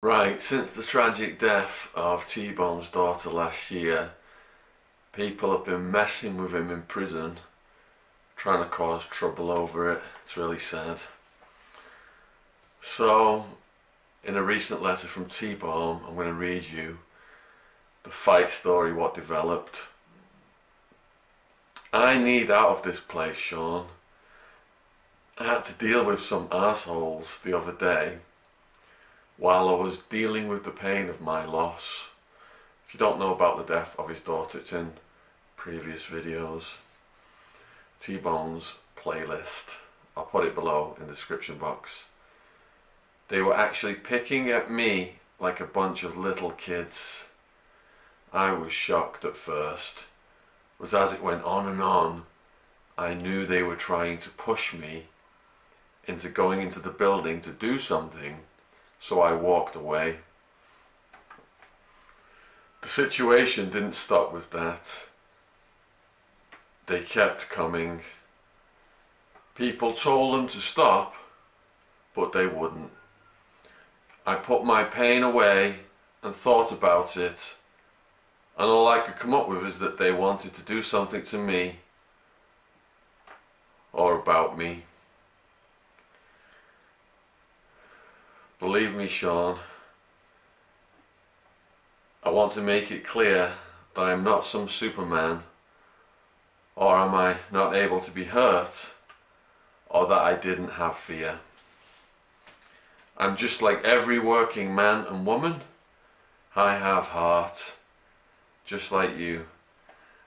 Right, since the tragic death of T-Bone's daughter last year, people have been messing with him in prison, trying to cause trouble over it. It's really sad. So, in a recent letter from T-Bone, I'm going to read you the fight story, what developed. I need out of this place, Shaun. I had to deal with some assholes the other day while I was dealing with the pain of my loss. If you don't know about the death of his daughter, it's in previous videos. T-Bone's playlist. I'll put it below in the description box. They were actually picking at me like a bunch of little kids. I was shocked at first, but as it went on and on, I knew they were trying to push me into going into the building to do something, so I walked away. The situation didn't stop with that. They kept coming. People told them to stop, but they wouldn't. I put my pain away and thought about it, and all I could come up with is that they wanted to do something to me or about me. Believe me, Shaun, I want to make it clear that I am not some Superman, or am I not able to be hurt, or that I didn't have fear. I'm just like every working man and woman. I have heart, just like you.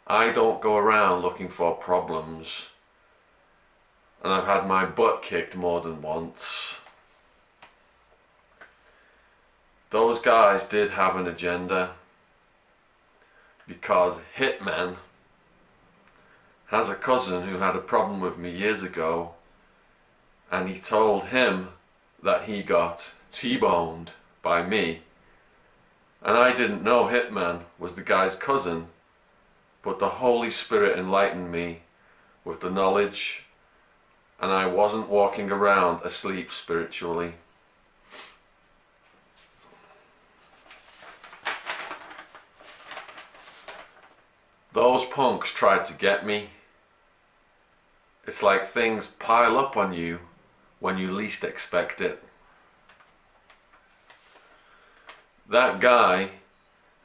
I don't go around looking for problems, and I've had my butt kicked more than once. Those guys did have an agenda, because Hitman has a cousin who had a problem with me years ago, and he told him that he got T-boned by me, and I didn't know Hitman was the guy's cousin, but the Holy Spirit enlightened me with the knowledge, and I wasn't walking around asleep spiritually. Those punks tried to get me. It's like things pile up on you when you least expect it. That guy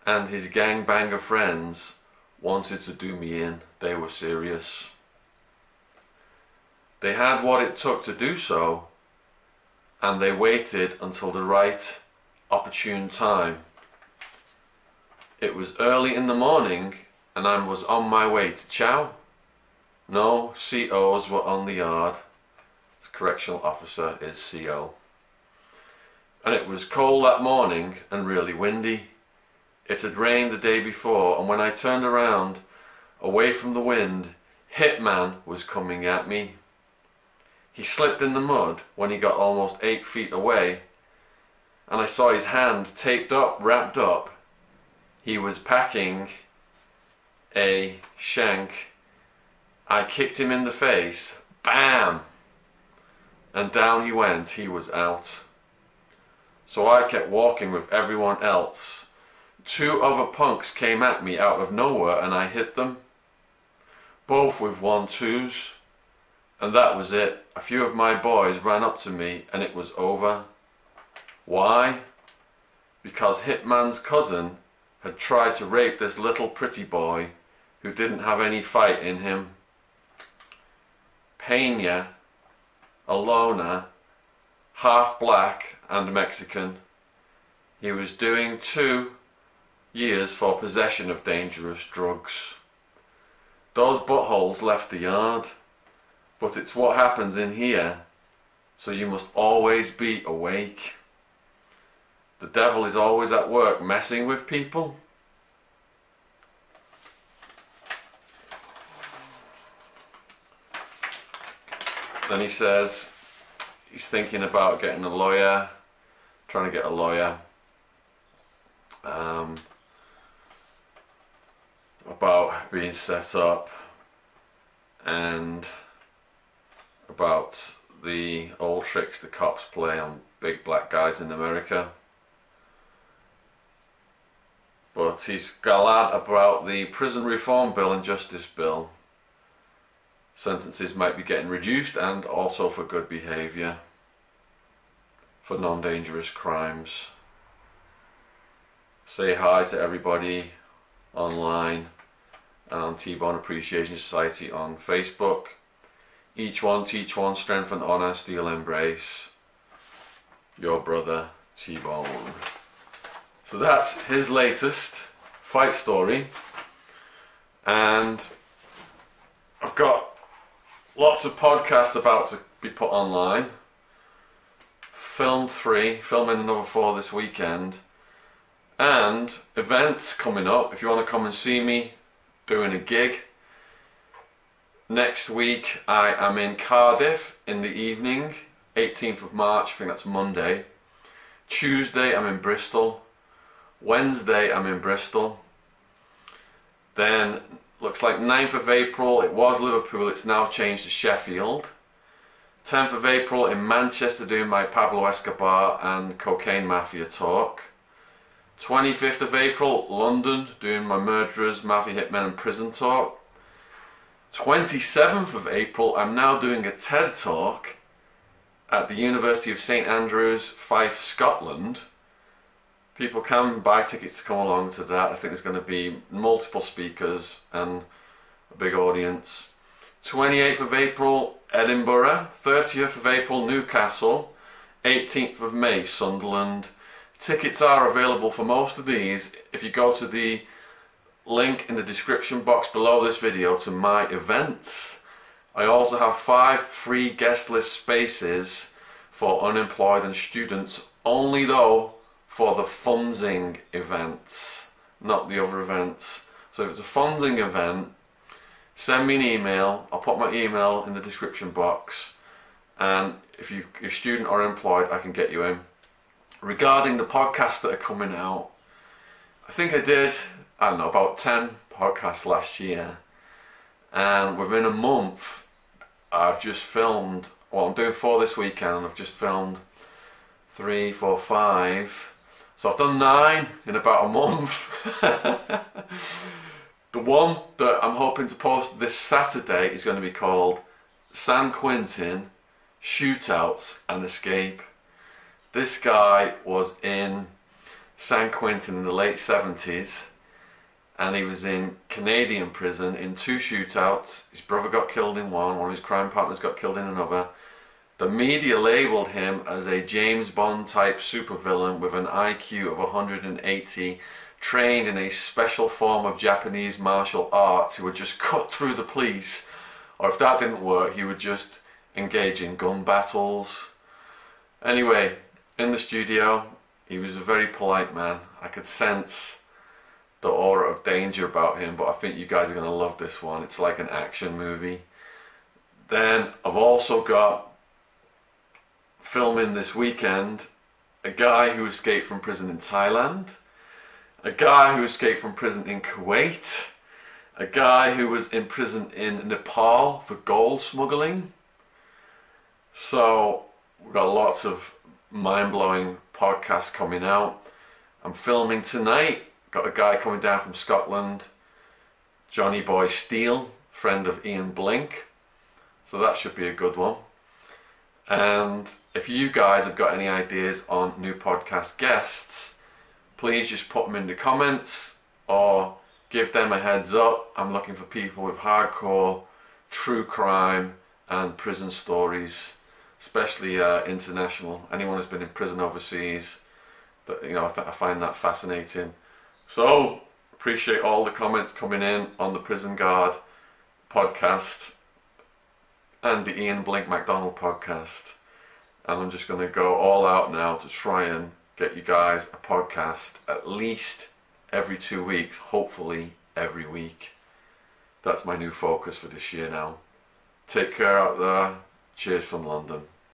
and his gangbanger friends wanted to do me in. They were serious. They had what it took to do so, and they waited until the right, opportune time. It was early in the morning, and I was on my way to chow. No COs were on the yard. This correctional officer is CO. And it was cold that morning and really windy. It had rained the day before, and when I turned around, away from the wind, Hitman was coming at me. He slipped in the mud when he got almost 8 feet away, and I saw his hand taped up, wrapped up. He was packing a shank. I kicked him in the face, bam, and down he went. He was out. So I kept walking with everyone else. 2 other punks came at me out of nowhere, and I hit them, both with 1-2s, and that was it. A few of my boys ran up to me, and it was over. Why? Because Hitman's cousin had tried to rape this little pretty boy who didn't have any fight in him. Pena, a loner, half black and Mexican. He was doing 2 years for possession of dangerous drugs. Those buttholes left the yard, but it's what happens in here, so you must always be awake. The devil is always at work messing with people. Then he says he's thinking about getting a lawyer, trying to get a lawyer, about being set up, and about the old tricks the cops play on big black guys in America. But he's glad about the Prison Reform Bill and Justice Bill. Sentences might be getting reduced, and also for good behaviour, for non-dangerous crimes. Say hi to everybody online and on T-Bone Appreciation Society on Facebook. Each one teach one, strength and honour, steel embrace. Your brother T-Bone. So that's his latest fight story, and I've got lots of podcasts about to be put online. Filmed 3, filming another 4 this weekend, and events coming up. If you want to come and see me doing a gig next week, I am in Cardiff in the evening, 18th of March, I think that's Monday. Tuesday I'm in Bristol. Wednesday I'm in Bristol. Then looks like 9th of April, it was Liverpool, it's now changed to Sheffield. 10th of April in Manchester doing my Pablo Escobar and Cocaine Mafia talk. 25th of April, London, doing my Murderers, Mafia Hitmen and Prison talk. 27th of April, I'm now doing a TED talk at the University of St Andrews, Fife, Scotland. People can buy tickets to come along to that. I think there's going to be multiple speakers and a big audience. 28th of April, Edinburgh. 30th of April, Newcastle. 18th of May, Sunderland. Tickets are available for most of these if you go to the link in the description box below this video to my events. I also have 5 free guest list spaces for unemployed and students, only though for the Funzing events, not the other events. So if it's a Funzing event, send me an email. I'll put my email in the description box, and if you're a student or employed, I can get you in. Regarding the podcasts that are coming out, I think I did, I don't know, about 10 podcasts last year, and within a month I've just filmed, well, I'm doing 4 this weekend, and I've just filmed 3, 4, 5. So I've done 9 in about a month. The one that I'm hoping to post this Saturday is going to be called San Quentin, Shootouts and Escape. This guy was in San Quentin in the late 70s, and he was in Canadian prison in 2 shootouts. His brother got killed in one of his crime partners got killed in another. The media labelled him as a James Bond type supervillain with an IQ of 180, trained in a special form of Japanese martial arts, who would just cut through the police, or if that didn't work, he would just engage in gun battles. Anyway, in the studio, he was a very polite man. I could sense the aura of danger about him, but I think you guys are going to love this one. It's like an action movie. Then I've also got, filming this weekend, a guy who escaped from prison in Thailand, a guy who escaped from prison in Kuwait, a guy who was in prison in Nepal for gold smuggling. So we've got lots of mind-blowing podcasts coming out. I'm filming tonight, got a guy coming down from Scotland, Johnny Boy Steele, friend of Ian Blink, so that should be a good one. And if you guys have got any ideas on new podcast guests, please just put them in the comments or give them a heads up. I'm looking for people with hardcore true crime and prison stories, especially international. Anyone who's been in prison overseas, that, you know, I find that fascinating. So appreciate all the comments coming in on the Prison Guard podcast and the Ian Blink McDonald podcast, and I'm just going to go all out now to try and get you guys a podcast at least every 2 weeks, hopefully every week. That's my new focus for this year now. Take care out there. Cheers from London.